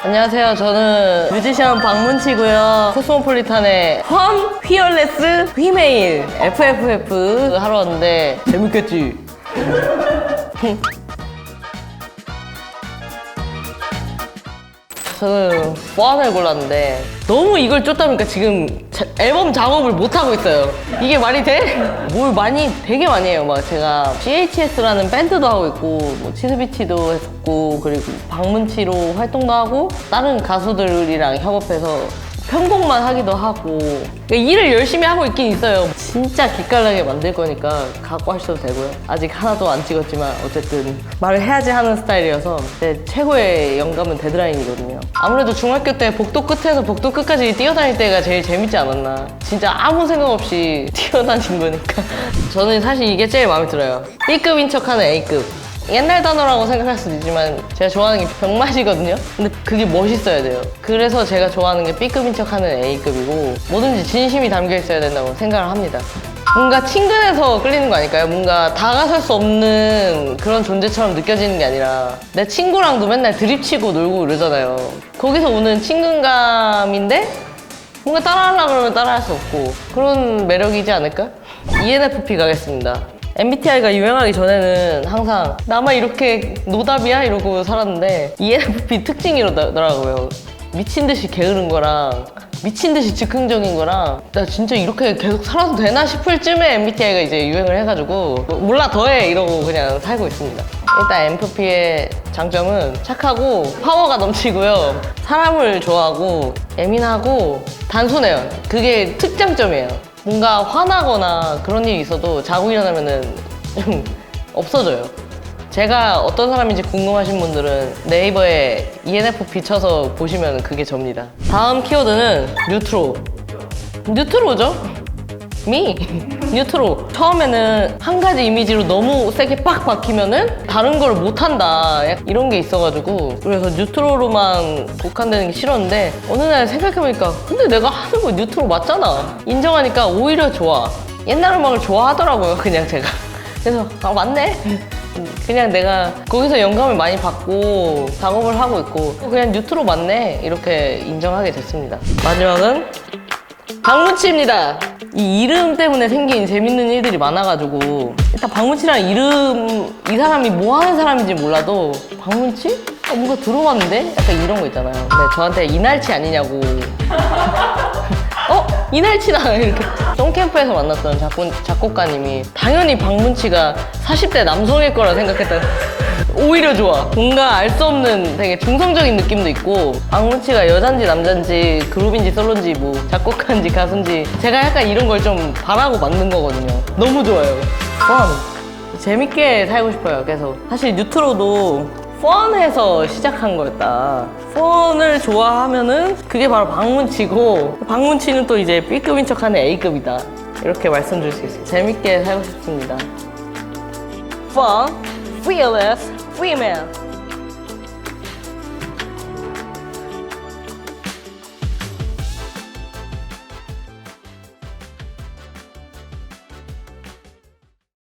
안녕하세요. 저는 뮤지션 박문치고요. 코스모폴리탄의 펌 휘얼레스 휘메일 FFF 하러 왔는데 재밌겠지? 저는 펀을 골랐는데 너무 이걸 쫓다 보니까 지금 앨범 작업을 못하고 있어요. 이게 말이 돼? 뭘 되게 많이 해요. 막 제가 CHS라는 밴드도 하고 있고 뭐 치스비치도 했었고 그리고 박문치로 활동도 하고 다른 가수들이랑 협업해서 편곡만 하기도 하고 그러니까 일을 열심히 하고 있긴 있어요. 진짜 기깔나게 만들 거니까 갖고 하셔도 되고요. 아직 하나도 안 찍었지만 어쨌든 말을 해야지 하는 스타일이어서 제 최고의 영감은 데드라인이거든요. 아무래도 중학교 때 복도 끝에서 복도 끝까지 뛰어다닐 때가 제일 재밌지 않았나. 진짜 아무 생각 없이 뛰어다닌 거니까. 저는 사실 이게 제일 마음에 들어요. B급인 척하는 A급. 옛날 단어라고 생각할 수도 있지만 제가 좋아하는 게 병맛이거든요. 근데 그게 멋있어야 돼요. 그래서 제가 좋아하는 게 B급인 척하는 A급이고 뭐든지 진심이 담겨 있어야 된다고 생각을 합니다. 뭔가 친근해서 끌리는 거 아닐까요? 뭔가 다가설 수 없는 그런 존재처럼 느껴지는 게 아니라 내 친구랑도 맨날 드립치고 놀고 이러잖아요. 거기서 오는 친근감인데 뭔가 따라하려고 그러면 따라할 수 없고 그런 매력이지 않을까? ENFP 가겠습니다. MBTI가 유행하기 전에는 항상 나만 이렇게 노답이야? 이러고 살았는데 ENFP 특징이더라고요. 미친듯이 게으른 거랑 미친듯이 즉흥적인 거랑 나 진짜 이렇게 계속 살아도 되나 싶을 쯤에 MBTI가 이제 유행을 해가지고 몰라 더해 이러고 그냥 살고 있습니다. 일단 MFP의 장점은 착하고 파워가 넘치고요. 사람을 좋아하고 예민하고 단순해요. 그게 특장점이에요. 뭔가 화나거나 그런 일이 있어도 자고 일어나면은 좀 없어져요. 제가 어떤 사람인지 궁금하신 분들은 네이버에 ENFP 쳐서 보시면 그게 접니다. 다음 키워드는 뉴트로. 뉴트로죠? 뉴트로. 처음에는 한 가지 이미지로 너무 세게 빡 박히면은 다른 걸 못한다 이런 게 있어가지고 그래서 뉴트로로만 국한되는 게 싫었는데 어느 날 생각해보니까 근데 내가 하는 거 뉴트로 맞잖아 인정하니까 오히려 좋아. 옛날 음악을 좋아하더라고요 그냥 제가. 그래서 아 맞네 그냥 내가 거기서 영감을 많이 받고 작업을 하고 있고 그냥 뉴트로 맞네 이렇게 인정하게 됐습니다. 마지막은 박문치입니다. 이 이름 때문에 생긴 재밌는 일들이 많아가지고 일단 박문치라는 이름 이 사람이 뭐 하는 사람인지 몰라도 박문치? 뭔가 들어봤는데? 약간 이런 거 있잖아요. 근데 저한테 이날치 아니냐고 이날치다 이렇게 똥캠프에서 만났던 작곡가님이 당연히 박문치가 40대 남성일 거라 생각했다. 오히려 좋아. 뭔가 알 수 없는 되게 중성적인 느낌도 있고 박문치가 여잔지 남잔지 그룹인지 솔로인지 뭐 작곡가인지 가수인지 제가 약간 이런 걸 좀 바라고 만든 거거든요. 너무 좋아요. 재밌게 살고 싶어요. 계속 사실 뉴트로도 펀해서 시작한 거였다. 펀을 좋아하면은 그게 바로 박문치고 박문치는 또 이제 B급인 척하는 A급이다. 이렇게 말씀드릴 수 있어요. 재밌게 살고 싶습니다. Fun, fearless, female.